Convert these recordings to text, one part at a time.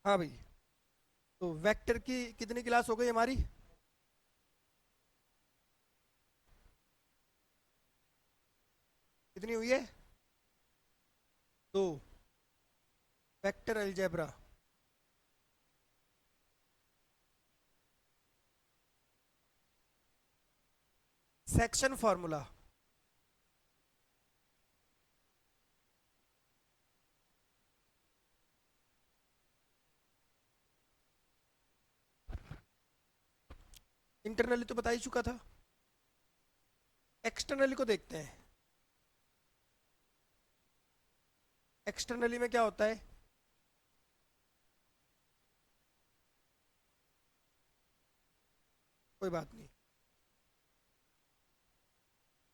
हाँ भाई। तो वेक्टर की कितनी क्लास हो गई हमारी? कितनी हुई है? दो। Vector algebra. Section formula. Internally तो बता ही चुका था। एक्सटर्नली को देखते हैं। एक्सटर्नली में क्या होता है? कोई बात नहीं।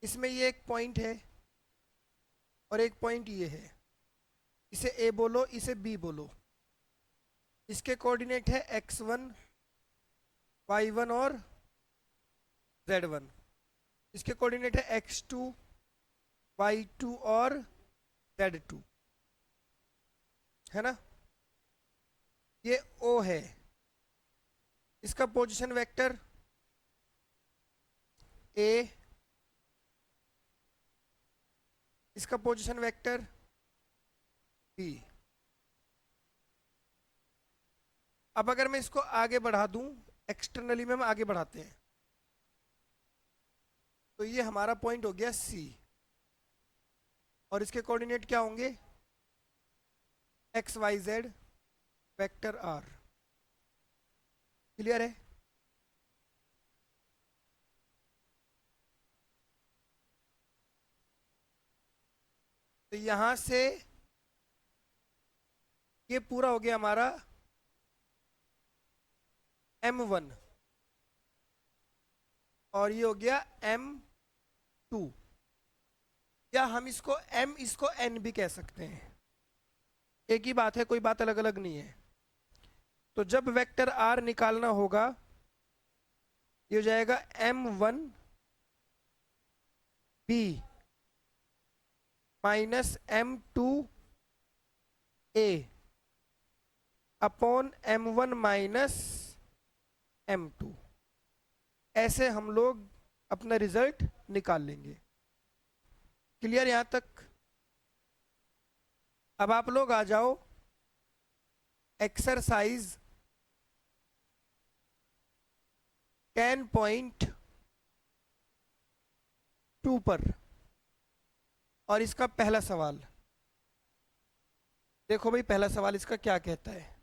इसमें ये एक पॉइंट है और एक पॉइंट ये है। इसे ए बोलो, इसे बी बोलो। इसके कोऑर्डिनेट है x1, y1 और z1। इसके कोऑर्डिनेट है x2, y2 और z2। है ना? ये O है। इसका पोजीशन वेक्टर A। इसका पोजीशन वेक्टर B। अब अगर मैं इसको आगे बढ़ा दूं, एक्सटर्नली में हम आगे बढ़ाते हैं, तो ये हमारा पॉइंट हो गया C। और इसके कोऑर्डिनेट क्या होंगे? XYZ vector R। क्लियर है? तो यहां से ये पूरा हो गया हमारा M1 और ये हो गया M2। या हम इसको M, इसको N भी कह सकते हैं। एक ही बात है, कोई बात अलग अलग नहीं है। तो जब वेक्टर R निकालना होगा, ये हो जाएगा M1B minus M2A upon M1 minus M2। ऐसे हम लोग अपना रिजल्ट निकाल लेंगे। क्लियर यहां तक? अब आप लोग आ जाओ एक्सरसाइज 10.2 पर। और इसका पहला सवाल देखो भाई। पहला सवाल इसका क्या कहता है?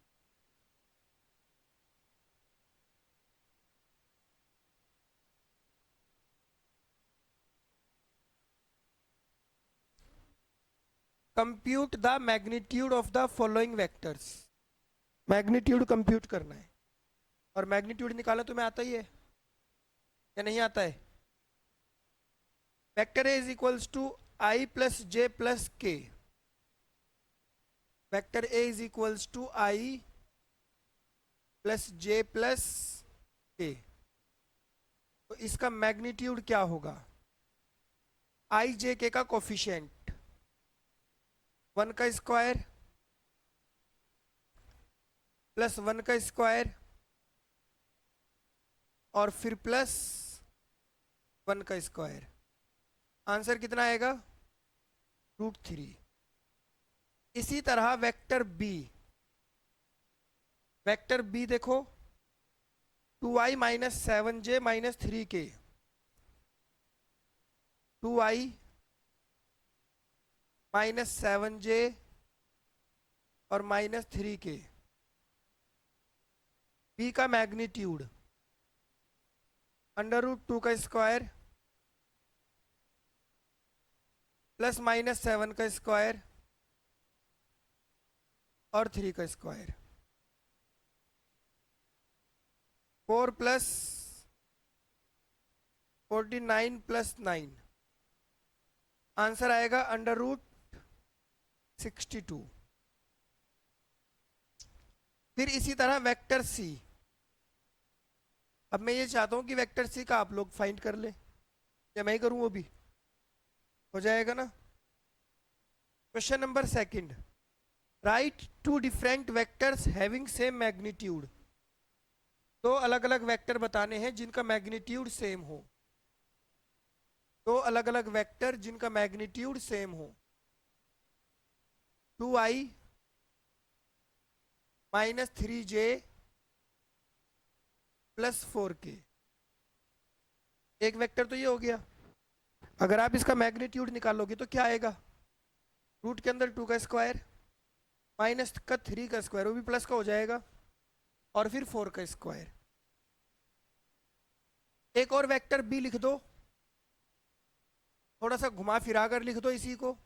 Compute the magnitude of the following vectors. Magnitude compute करना है। और मैग्नीट्यूड निकालना तुम्हें आता ही है या नहीं आता है? Vector A is equals to i plus j plus k. Vector A is equals to i plus j plus k. तो इसका मैग्नीट्यूड क्या होगा? आई जे के का कोफिशिएंट 1 का स्क्वायर प्लस 1 का स्क्वायर और फिर प्लस 1 का स्क्वायर। आंसर कितना आएगा? √3। इसी तरह वेक्टर बी। वेक्टर बी देखो, 2i minus 7j minus 3k। 2i minus 7j और माइनस 3k। बी का मैग्नीट्यूड √2 का स्क्वायर प्लस माइनस 7 का स्क्वायर और 3 का स्क्वायर। 4 plus 49 plus 9। आंसर आएगा √62। फिर इसी तरह वेक्टर सी। अब मैं ये चाहता हूं कि वेक्टर सी का आप लोग फाइंड कर ले, या मैं ही करूं? वो भी हो जाएगा ना। Question number second. Write two different vectors having same magnitude. दो अलग अलग वेक्टर बताने हैं जिनका मैग्नीट्यूड सेम हो। दो अलग अलग वेक्टर जिनका मैग्नीट्यूड सेम हो। 2i minus 3j plus 4k। एक वेक्टर तो ये हो गया। अगर आप इसका मैग्नीट्यूड निकालोगे तो क्या आएगा? रूट के अंदर 2 का स्क्वायर माइनस का 3 का स्क्वायर, वो भी प्लस का हो जाएगा, और फिर 4 का स्क्वायर। एक और वेक्टर b लिख दो, थोड़ा सा घुमा फिरा कर लिख दो इसी को।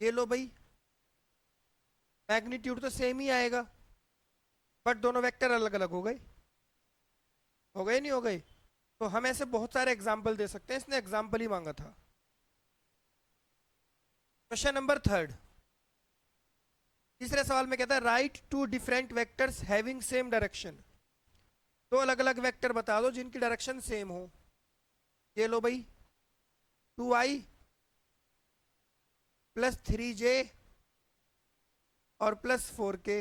ये लो भाई, मैग्नीट्यूड तो सेम ही आएगा, बट दोनों वेक्टर अलग अलग हो गए। हो गए नहीं हो गए? तो हम ऐसे बहुत सारे एग्जाम्पल दे सकते हैं, इसने एग्जाम्पल ही मांगा था। Question number 3। तीसरे सवाल में कहता है write two different vectors having same direction. दो अलग अलग वेक्टर बता दो जिनकी डायरेक्शन सेम हो। ये लो भाई, 2i प्लस 3j और प्लस 4k।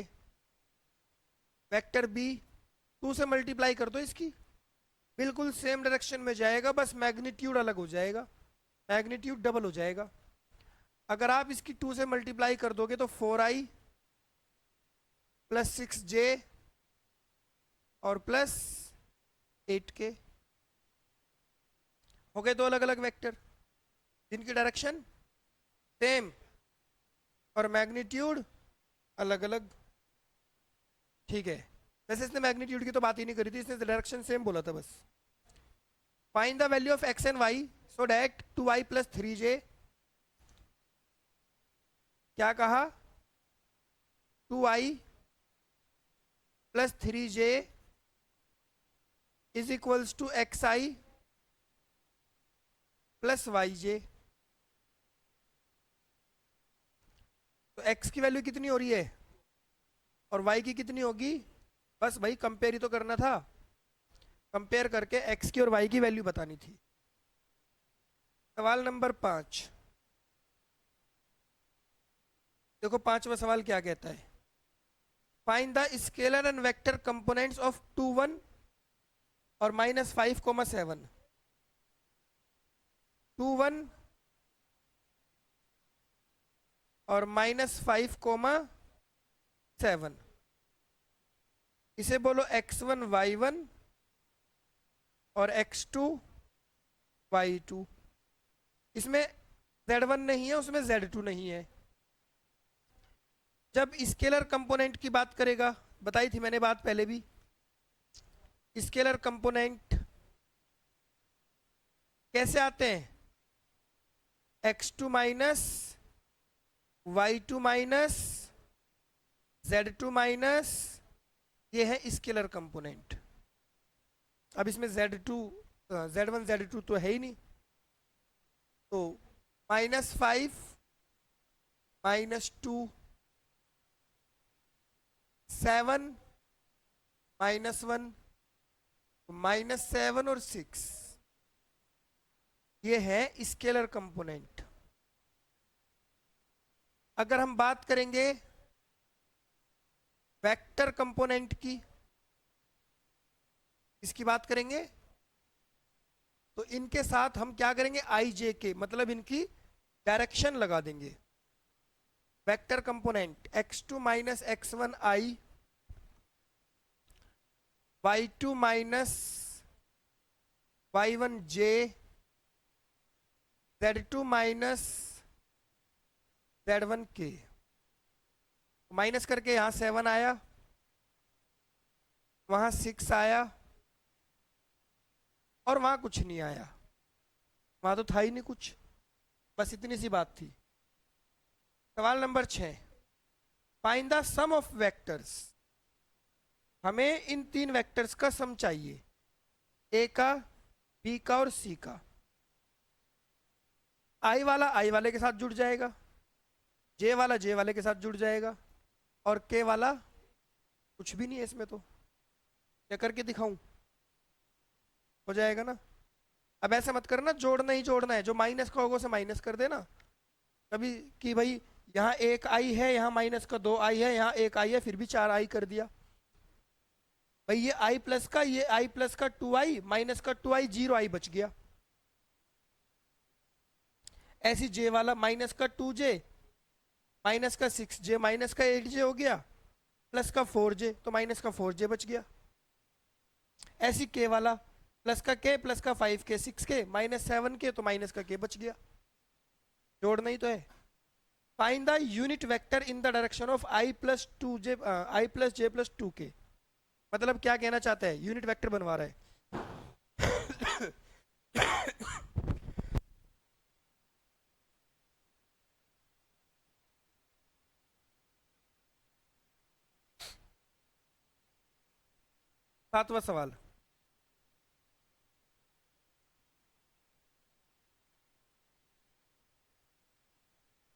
वेक्टर b 2 से मल्टीप्लाई कर दो इसकी, बिल्कुल सेम डायरेक्शन में जाएगा, बस मैग्नीट्यूड अलग हो जाएगा, मैग्नीट्यूड डबल हो जाएगा। अगर आप इसकी 2 से मल्टीप्लाई कर दोगे तो 4i प्लस 6j और प्लस 8k हो गए। दो अलग अलग वेक्टर जिनकी डायरेक्शन सेम और मैग्नीट्यूड अलग अलग। ठीक है, वैसे इसने मैग्नीट्यूड की तो बात ही नहीं करी थी, इसने डायरेक्शन सेम बोला था बस। Find the value of x and y so that 2i plus 3j। क्या कहा? 2i plus 3j is equals to xi plus yj। तो x की वैल्यू कितनी हो रही है और y की कितनी होगी? बस भाई कंपेयर ही तो करना था, कंपेयर करके x की और y की वैल्यू बतानी थी। सवाल नंबर 5 देखो, पांचवा सवाल क्या कहता है? Find the scalar and vector components of 2 1 और -5, 7। 2 1 और -5, 7। इसे बोलो x1 y1 और x2 y2। इसमें z1 नहीं है, उसमें z2 नहीं है। जब स्केलर कंपोनेंट की बात करेगा, बताई थी मैंने बात पहले भी, स्केलर कंपोनेंट कैसे आते हैं? x2 minus y2 minus z2 minus, ये है स्केलर कंपोनेंट। अब इसमें z1 z2 तो है ही नहीं, तो -5 -2 7 -1 -7 और 6, ये है स्केलर कंपोनेंट। अगर हम बात करेंगे वेक्टर कंपोनेंट की, इसकी बात करेंगे, तो इनके साथ हम क्या करेंगे? आई जे के, मतलब इनकी डायरेक्शन लगा देंगे। Vector component x2 minus x1 i, y2 minus y1 j, z2 minus z1 k। Minus करके यहां 7 आया, वहां 6 आया, और वहां कुछ नहीं आया, वहां तो था ही नहीं कुछ, बस इतनी सी बात थी। सवाल number 6, find the sum of vectors. हमें इन 3 वेक्टर्स का सम चाहिए, ए का, बी का और सी का। आई वाला आई वाले के साथ जुड़ जाएगा, जे वाला जे वाले के साथ जुड़ जाएगा, और के वाला कुछ भी नहीं है इसमें। तो क्या करके दिखाऊं? हो जाएगा ना। अब ऐसा मत करना जोड़ना ही जोड़ना है, जो माइनस का होगा उसे माइनस कर देना, कभी कि भाई यहाँ एक आई है, यहाँ माइनस का 2 आई है, यहाँ एक आई है, फिर भी 4 आई कर दिया। भाई ये आई प्लस का, ये आई प्लस का 2 आई माइनस का 2 आई, 0 आई बच गया। ऐसी जे वाला माइनस का 2 जे माइनस का 6 जे माइनस का 8 जे हो गया, प्लस का 4 जे, तो माइनस का 4 जे बच गया। ऐसी के वाला प्लस का के प्लस का 5 के 6 के माइनस 7 के, तो माइनस का के बच गया। जोड़ना ही तो है। Find the unit vector in the direction of I plus 2 J I plus j plus 2 के। मतलब क्या कहना चाहता है, यूनिट वेक्टर बनवा रहा है। 7वां सवाल।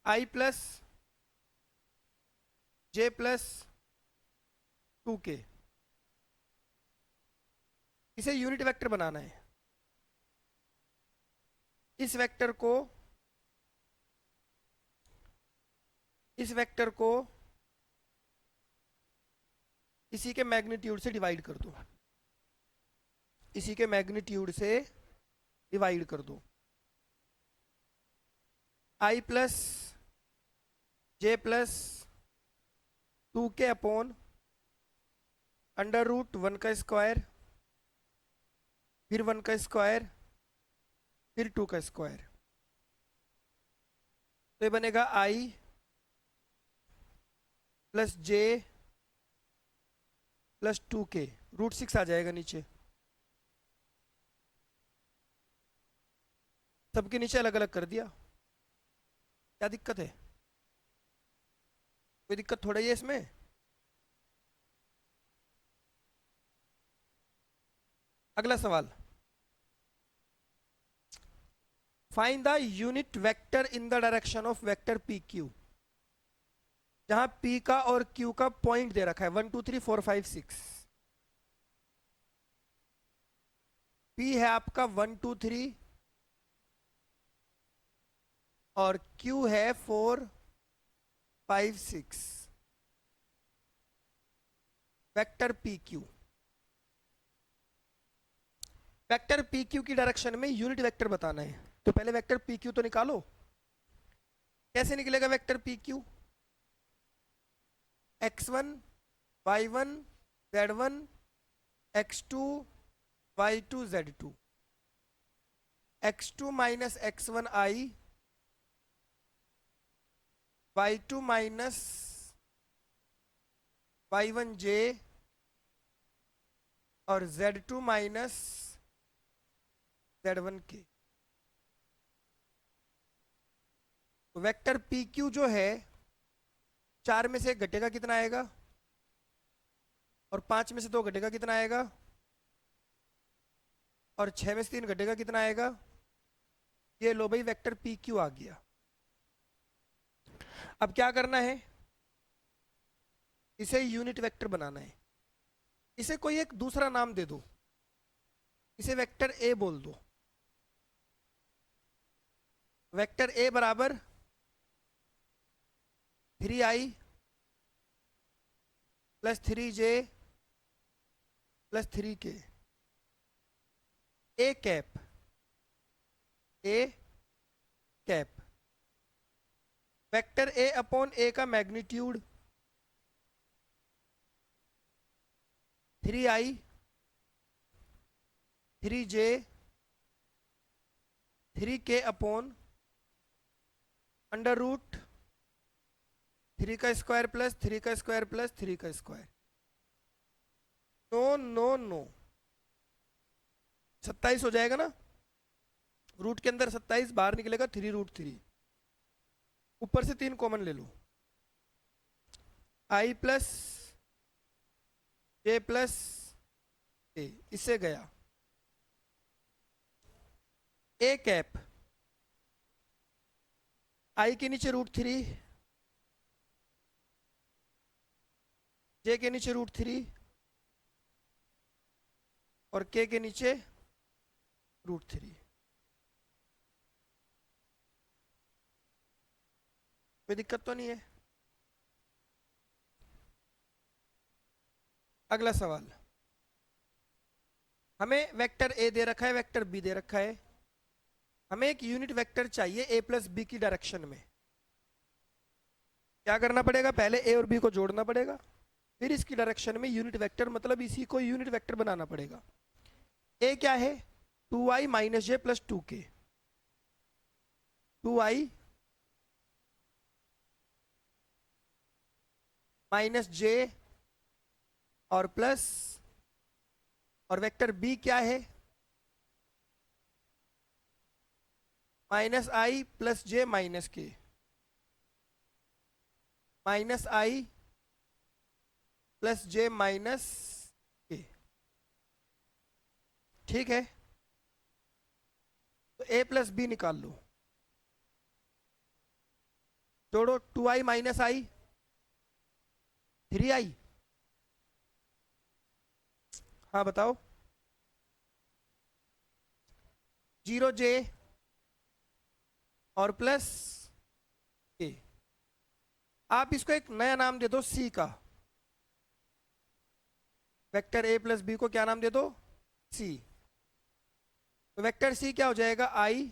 आई प्लस जे प्लस 2 के, इसे यूनिट वेक्टर बनाना है। इस वेक्टर को इसी के मैग्नीट्यूड से डिवाइड कर दो, इसी के मैग्नीट्यूड से डिवाइड कर दो। आई प्लस जे प्लस 2 के अपॉन √1 का स्क्वायर, फिर 1 का स्क्वायर, फिर 2 का स्क्वायर। तो ये बनेगा आई प्लस जे प्लस 2 के, √6 आ जाएगा नीचे। सबके नीचे अलग अलग कर दिया। क्या दिक्कत है? कोई दिक्कत थोड़ा ही है इसमें। अगला सवाल, find the unit vector in the direction of vector P Q. जहां पी का और क्यू का पॉइंट दे रखा है 1 2 3 4 5 6। पी है आपका 1 2 3 और क्यू है 4 5 6। Vector P Q, vector P Q की डायरेक्शन में यूनिट वेक्टर बताना है। तो पहले वेक्टर पी क्यू तो निकालो। कैसे निकलेगा vector P Q? x1 y1 z1 x2 y2 z2, x2 minus x1 i, y2 minus y1 j और z2 माइनस z1 k। तो वेक्टर पी क्यू जो है, 4 में से 1 घटेगा कितना आएगा, और 5 में से 2 घटेगा कितना आएगा, और 6 में से 3 घटेगा कितना आएगा। ये लो भाई वेक्टर पी क्यू आ गया। अब क्या करना है, इसे यूनिट वेक्टर बनाना है। इसे कोई एक दूसरा नाम दे दो, इसे वेक्टर ए बोल दो। वेक्टर ए बराबर 3i plus 3j plus 3k। A cap vector A upon A का magnitude 3i 3j 3k upon √3 का स्क्वायर प्लस 3 का स्क्वायर प्लस 3 का स्क्वायर। नो नो नो, 27 हो जाएगा ना, रूट के अंदर 27, बाहर निकलेगा 3√3। ऊपर से 3 कॉमन ले लो, i प्लस जे प्लस ए, इससे गया। ए कैप i के नीचे √3, जे के नीचे √3 और k के नीचे √3। 3 × 3 = 6, कोई दिक्कत तो नहीं है? अगला सवाल, हमें वेक्टर ए दे रखा है, वेक्टर बी दे रखा है, हमें एक यूनिट वेक्टर चाहिए ए प्लस बी की डायरेक्शन में। क्या करना पड़ेगा? पहले ए और बी को जोड़ना पड़ेगा, फिर इसकी डायरेक्शन में यूनिट वेक्टर, मतलब इसी को यूनिट वेक्टर बनाना पड़ेगा। ए क्या है? 2i minus j plus 2k। 2i minus जे और प्लस, और वेक्टर बी क्या है? माइनस आई प्लस जे माइनस के, माइनस आई प्लस जे माइनस के। ठीक है, तो ए प्लस बी निकाल लो, जोड़ो। 2i माइनस आई 3i। हाँ बताओ। 0j और प्लस के। आप इसको एक नया नाम दे दो, सी का। वेक्टर ए प्लस बी को क्या नाम दे दो? सी। तो वेक्टर सी क्या हो जाएगा? आई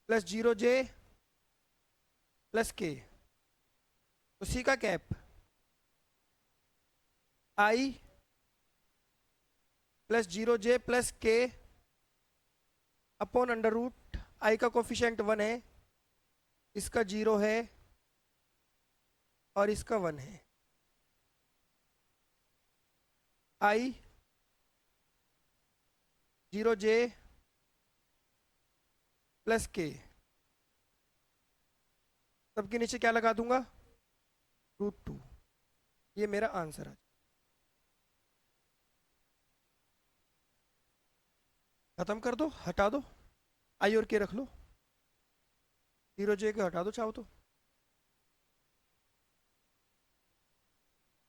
प्लस 0j प्लस के। तो सी का कैप आई प्लस 0j प्लस के अपॉन अंडर रूट। आई का कोफिशिएंट 1 है, इसका 0 है और इसका 1 है। आई 0j प्लस के, सबके नीचे क्या लगा दूंगा? √2। ये मेरा आंसर है। खत्म कर दो, हटा दो, आई और के रख लो, 0j को हटा दो चाहो तो।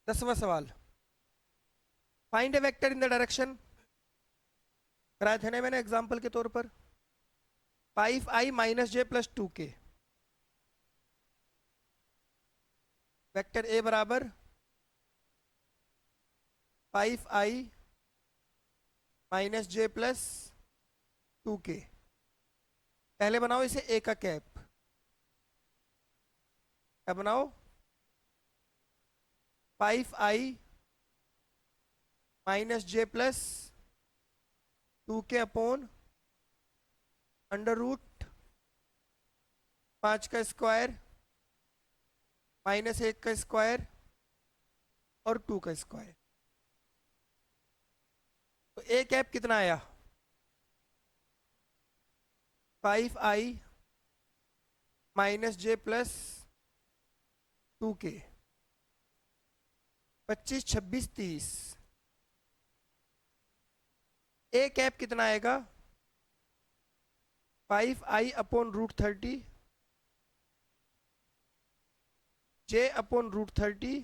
10वां सवाल, find A vector in the direction. कराया था ना मैंने एग्जांपल के तौर पर। 5i minus j plus 2k। Vector A बराबर 5i minus j plus 2k। पहले बनाओ इसे ए का कैप। क्या बनाओ? 5i minus j plus 2k upon under root 5 का स्क्वायर माइनस 1 का स्क्वायर और 2 का स्क्वायर। तो ए कैप कितना आया? 5i minus j plus 2k। 25, 26, 30। A cap कितना आएगा? 5i अपॉन √30 जे अपॉन √30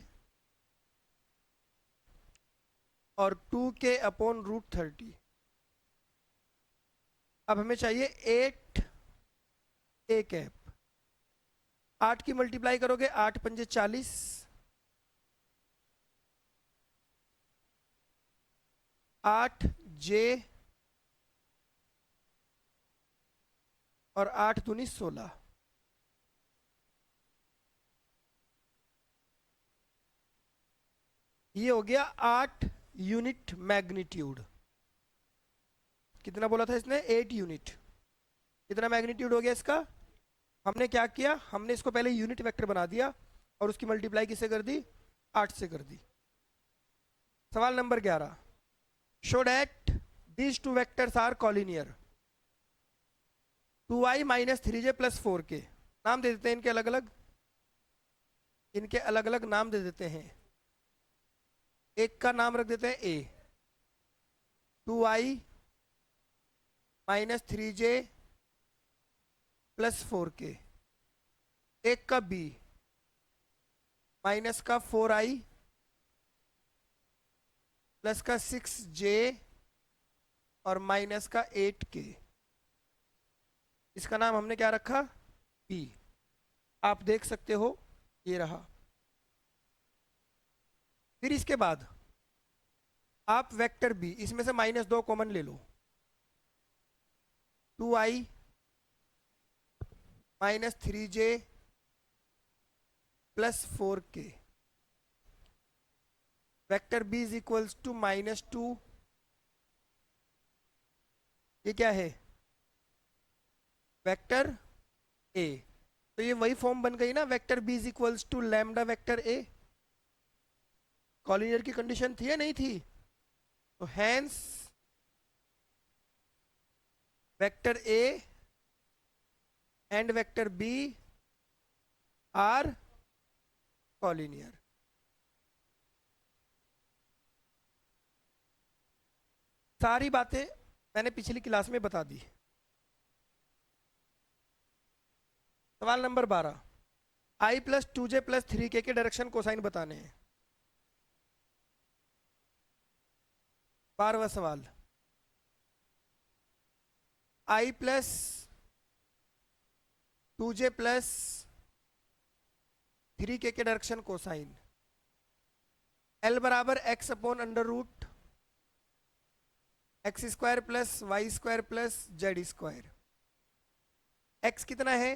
और 2k अपॉन √30। अब हमें चाहिए 8 ए कैप। 8 की मल्टीप्लाई करोगे, 8 पंजे 40, 8 जे और 8 दूनी 16। ये हो गया 8 यूनिट मैग्नीट्यूड। कितना बोला था इसने? 8 यूनिट। कितना मैग्नीट्यूड हो गया इसका? हमने क्या किया? हमने इसको पहले यूनिट वेक्टर बना दिया और उसकी मल्टीप्लाई किससे कर दी? 8 से कर दी। सवाल number 11, show that these two vectors are collinear. 2i minus 3j plus 4k। नाम दे देते हैं इनके अलग अलग, इनके अलग अलग नाम दे देते हैं। एक का नाम रख देते हैं ए, 2i minus 3j plus 4k। एक का बी, माइनस का 4i प्लस का 6j और माइनस का 8k। इसका नाम हमने क्या रखा? बी। आप देख सकते हो, ये रहा। फिर इसके बाद आप वेक्टर बी, इसमें से -2 कॉमन ले लो, 2i -3j +4k। Vector b is equals to -2, ये क्या है, वेक्टर ए। तो ये वही फॉर्म बन गई ना, vector b is equals to lambda vector a. Collinear की कंडीशन थी या नहीं थी? तो hence vector a and vector b are collinear. सारी बातें मैंने पिछली क्लास में बता दी। सवाल नंबर 12, i प्लस 2j प्लस 3k के डायरेक्शन कोसाइन बताने हैं। 12वां सवाल, i प्लस 2j प्लस 3k के डायरेक्शन कोसाइन l बराबर x upon under root x square plus y square plus z square. x कितना है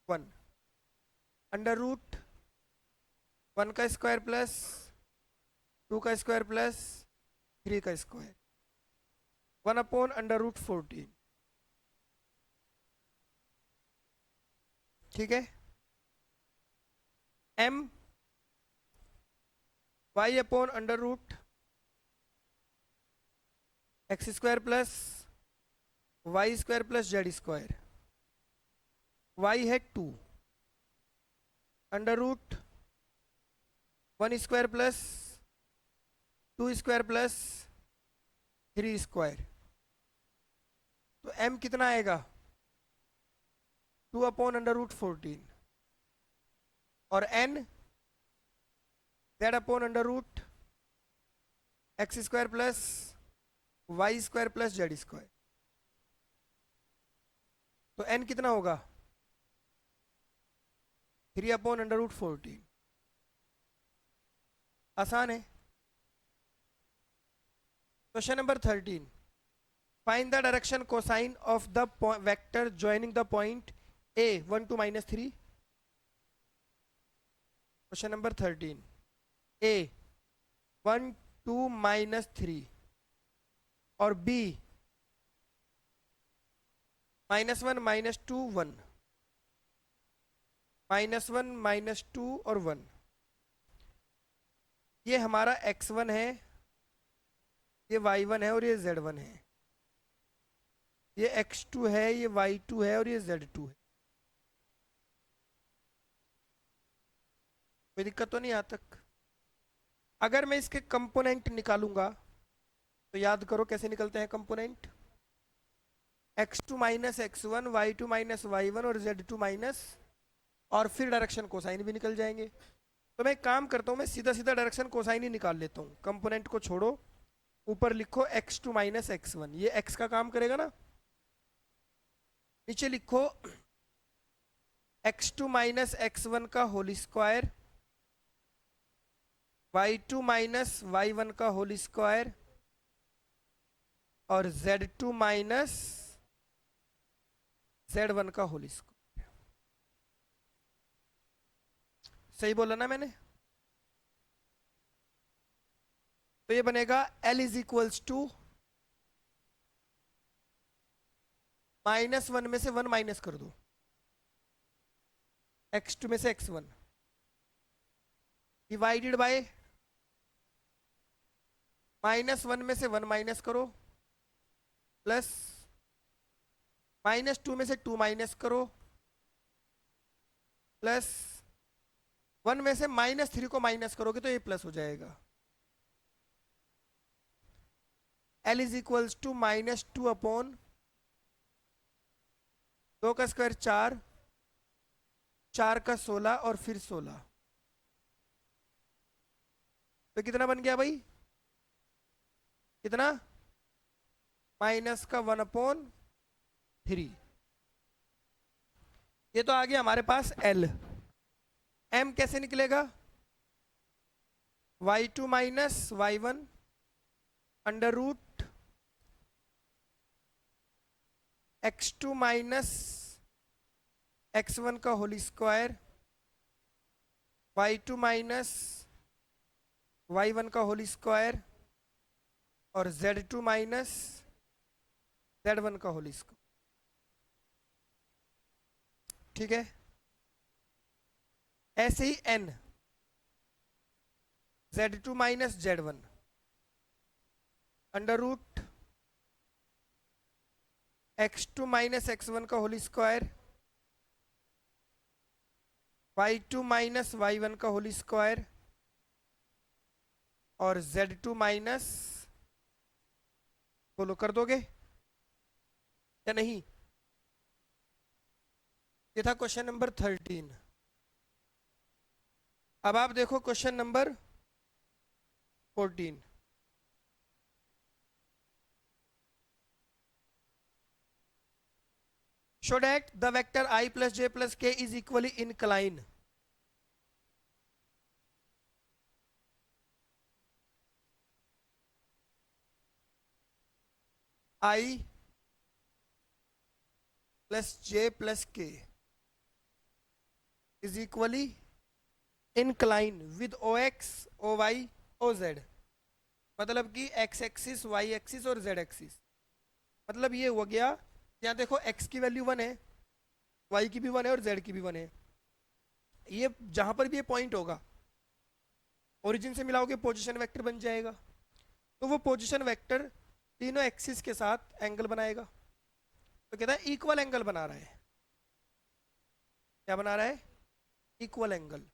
1, अंडर रूट 1 का स्क्वायर प्लस 2 का स्क्वायर प्लस 3 का स्क्वायर, 1 अपॉन अंडर रूट 14। ठीक है, m y upon under root x square plus y square plus z square, y है 2, under root 1 square plus 2 square plus 3 square. तो m कितना आएगा 2 upon under root 14, और n z upon under root x square plus y square plus z square. तो n कितना होगा 3 upon under root 14। आसान है। Question number 13, find the direction cosine of the vector joining the point a 1 2 -3। Question number 13, a 1 2 -3 और b -1 -2 1, -1 -2 और 1। ये हमारा x1 है, ये y1 है और ये z1 है। ये x2 है, ये y2 है और ये z2 है। कोई दिक्कत तो नहीं यहाँ तक? अगर मैं इसके कंपोनेंट निकालूंगा तो याद करो कैसे निकलते हैं component, x2 minus x1, y2 minus y1 और z2 माइनस, और फिर डायरेक्शन कोसाइन भी निकल जाएंगे। तो मैं एक काम करता हूँ, मैं सीधा सीधा डायरेक्शन कोसाइन ही निकाल लेता हूँ। कंपोनेंट को छोड़ो, ऊपर लिखो x2 माइनस x1, ये x का काम करेगा ना। नीचे लिखो x2 माइनस x1 का whole square, y2 minus y1 का होल स्क्वायर और z2 माइनस z1 का होल स्क्वायर। सही बोला ना मैंने? तो ये बनेगा L इज इक्वल्स टू -1 में से 1 माइनस कर दो, x2 में से x1 डिवाइडेड बाय -1 में से 1 माइनस करो, प्लस -2 में से 2 माइनस करो, प्लस 1 में से -3 को माइनस करोगे तो ये प्लस हो जाएगा। L is equals to -2 upon 2 का स्क्वायर 4, 4 का 16 और फिर 16। तो कितना बन गया भाई, कितना, -1/3। ये तो आ गया हमारे पास एल। एम कैसे निकलेगा? y2 minus y1 under root x2 minus x1 का whole square, y2 minus y1 का होल स्क्वायर और z2 माइनस z1 का होल स्क्वायर। ठीक है, ऐसे ही n z2 minus z1 under root x2 minus x1 का whole square, y2 minus y1 का होल स्क्वायर और z2 माइनस, बोलो कर दोगे या नहीं? ये था क्वेश्चन नंबर 13। अब आप देखो question number 14। Show that the vector I plus j plus k is equally inclined. I plus j plus k is equally inclined with ox, oy, oz. मतलब कि x एक्सिस, y एक्सिस और z axis. मतलब ये हो गया, यहाँ देखो x की वैल्यू 1 है, y की भी 1 है और z की भी 1 है। ये जहां पर भी ये पॉइंट होगा, ओरिजिन से मिलाओगे पोजीशन वेक्टर बन जाएगा। तो वो पोजीशन वेक्टर तीनों एक्सिस के साथ एंगल बनाएगा। तो कहता है इक्वल एंगल बना रहा है। क्या बना रहा है? Equal angle.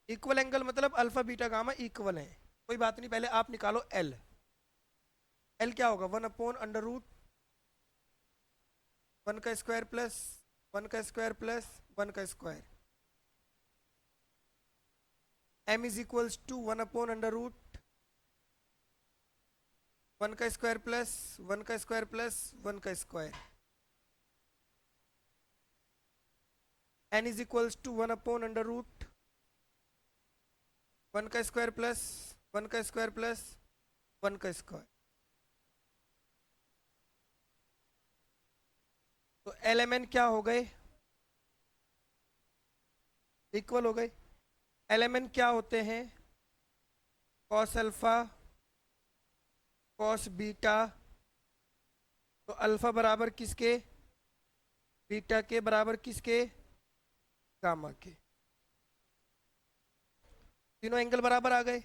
इक्वल एंगल मतलब अल्फा बीटा गामा इक्वल है। कोई बात नहीं, पहले आप निकालो एल। एल क्या होगा? 1/√1 का स्क्वायर प्लस 1 का स्क्वायर प्लस 1 का square. m is equals to 1/√1 का स्क्वायर प्लस 1 का स्क्वायर प्लस 1 का square. n is equals to 1/√1 का स्क्वायर प्लस 1 का स्क्वायर प्लस 1 का स्क्वायर। तो एल एम एन क्या हो गए? इक्वल हो गए। एल एम एन क्या होते हैं? Cos alpha, cos beta. तो अल्फा बराबर किसके? बीटा के बराबर किसके? गामा के। तीनों एंगल बराबर आ गए।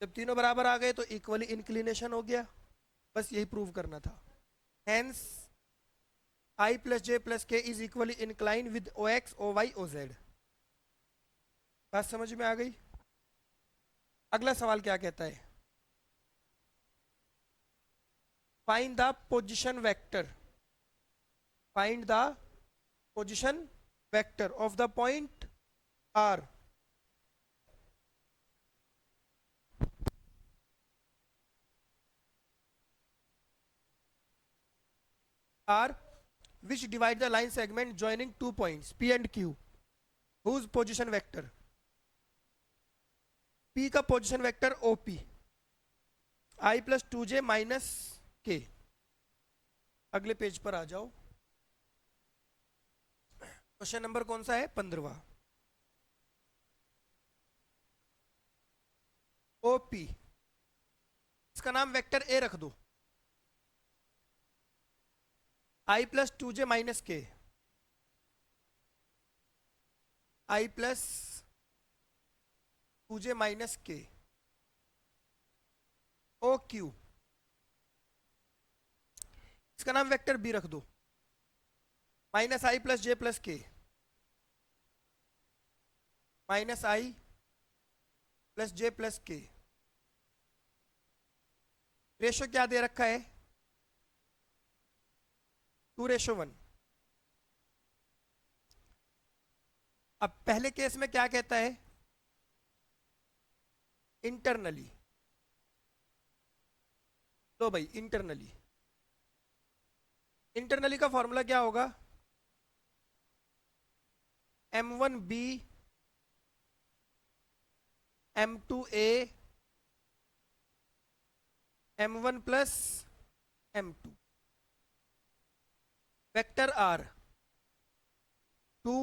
जब तीनों बराबर आ गए तो इक्वली इंक्लिनेशन हो गया। बस यही प्रूव करना था। Hence I plus j plus k is equally inclined with ox, oy, oz। बात समझ में आ गई? अगला सवाल क्या कहता है? Find the position vector, find the position vector of the point R R which divide the line segment joining two points P and Q, whose position vector? P का position vector OP, I plus 2j minus k। अगले page पर आ जाओ। Question number कौन सा है? 15वां। OP, इसका नाम vector A रख दो। I plus 2j minus k, I plus 2j minus k। OQ, इसका नाम वेक्टर B रख दो। Minus I plus j plus k, minus I plus j plus k। Ratio क्या दे रखा है? 2:1। अब पहले केस में क्या कहता है? इंटरनली। लो भाई, इंटरनली, इंटरनली का फॉर्मूला क्या होगा? M1B M2A M1 plus M2 vector R 2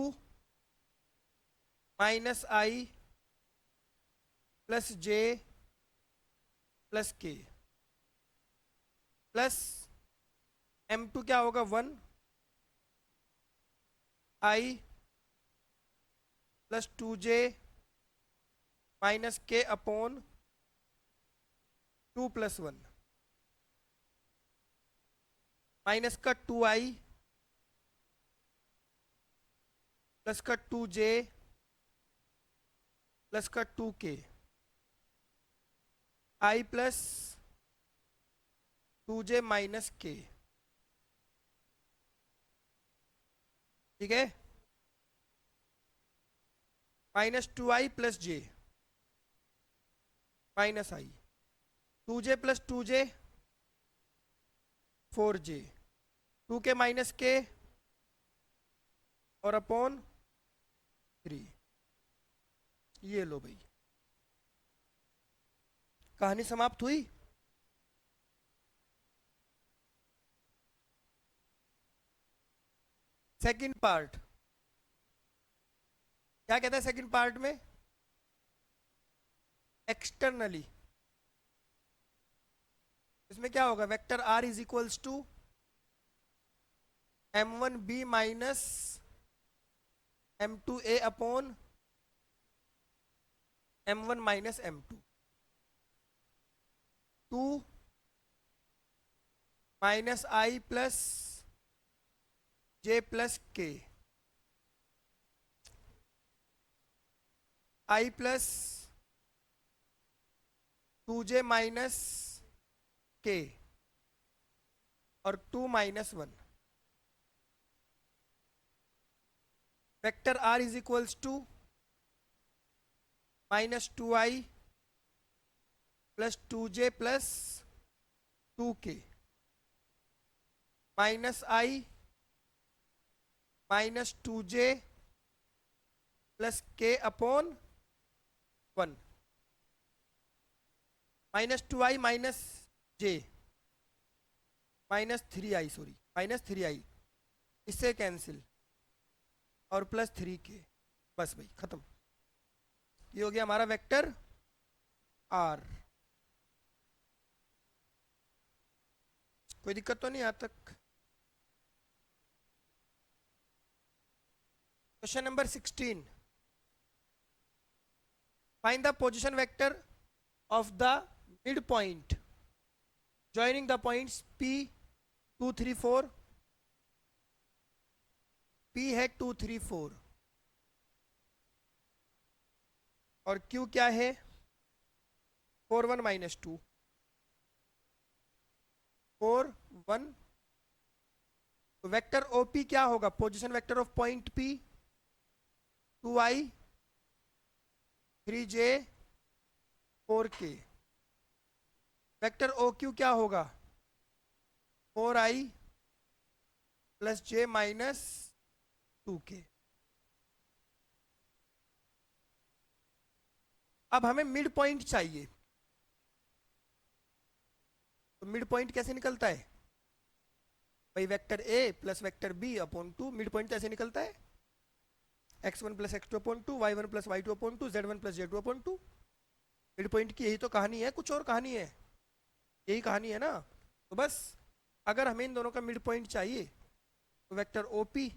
minus I plus J plus K plus M2 क्या होगा 1 I plus 2J minus K upon 2 plus 1 minus का 2I प्लस का 2J प्लस का 2K I plus 2J minus K, ठीक है, minus 2I plus J minus I 2J plus 2J 4J 2K minus K और upon 3। ये लो भाई, कहानी समाप्त हुई। सेकंड पार्ट क्या कहता है? सेकंड पार्ट में एक्सटर्नली इसमें क्या होगा? Vector R is equals to M1B minus M2A upon M1 minus M2 2 minus I plus J plus K I plus 2J minus K और 2 minus 1 vector R is equals to minus 2I plus 2J plus 2K minus I minus 2J plus K upon 1 minus 2I minus J minus 3I, sorry minus 3I, इससे cancel और plus 3K। बस भाई खत्म। ये हो गया हमारा vector R। कोई दिक्कत तो नहीं यहाँ तक? Question number 16, find the position vector of the midpoint joining the points P 2 3 4, P है 2 3 4 और Q क्या है 4 1 माइनस 2 4 1। तो वेक्टर OP क्या होगा? Position vector of point P 2I 3J 4K। Vector OQ क्या होगा? 4I plus J minus 2K। अब हमें मिड पॉइंट चाहिए, तो मिड पॉइंट कैसे निकलता है भाई? Vector A plus vector B upon 2। Mid point कैसे निकलता है? x1 plus x2 upon 2, y1 plus y2 upon 2, z1 plus z2 upon 2। Mid point की यही तो कहानी है, कुछ और कहानी है? यही कहानी है ना। तो बस अगर हमें इन दोनों का मिड पॉइंट चाहिए तो vector OP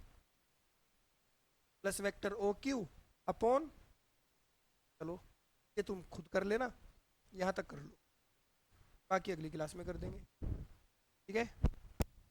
plus vector OQ upon, चलो ये तुम खुद कर लेना, यहाँ तक कर लो, बाकी अगली क्लास में कर देंगे, ठीक है।